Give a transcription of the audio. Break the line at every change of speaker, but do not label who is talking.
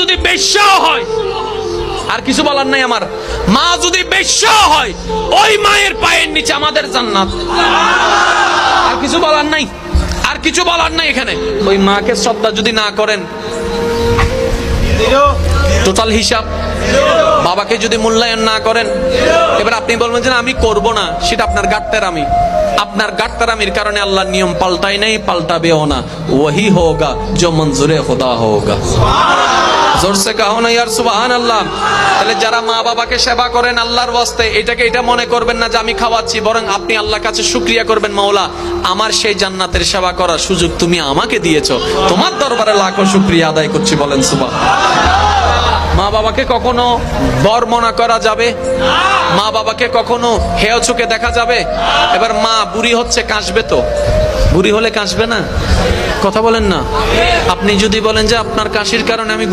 যদি বেশ্যা হয়, আর কিছু বলার নাই আমার, মা যদি বেশ্যা হয় ওই মায়ের পায়ের নিচে আমাদের জান্নাত। আর কিছু বলার নাই, আর কিছু বলার নাই এখানে। ওই মাকে শ্রদ্ধা যদি না করেন, টোটাল হিসাব। বাবাকে যদি মূল্যায়ন না করেন, এবার আপনি বলবেন যে আমি করব না, সেটা আপনার গাট্টারামি। আপনার গাট্টারামির কারণে আল্লাহর নিয়ম পাল্টাই নাই, পাল্টাবেও না। ওয়াহি হোগা जो मंजूरे खुदा होगा। জোর সে কাহো না ইয়ার সুবহানাল্লাহ। তাহলে যারা মা বাবাকে সেবা করেন আল্লাহর ওয়াস্তে, এটা মনে করবেন না যে আমি খাওয়াচ্ছি, বরং আপনি আল্লাহর কাছে শুকরিয়া করবেন, মাওলা আমার সেই জান্নাতের সেবা করার সুযোগ তুমি আমাকে দিয়েছো, তোমার দরবারে লাখো শুকরিয়া আদায় করছি, বলেন সুবহানাল্লাহ। মা বাবাকে কখনো বর্ণনা করা যাবে? মা বাবাকে কখনো হেয় চোখে দেখা যাবে? এবার মা বুড়ি হচ্ছে, কাশবে তো, বুড়ি হলে কাশবে না? কথা বলেন না। আপনি যদি বলেন যে আপনার কাশির কারণে আমি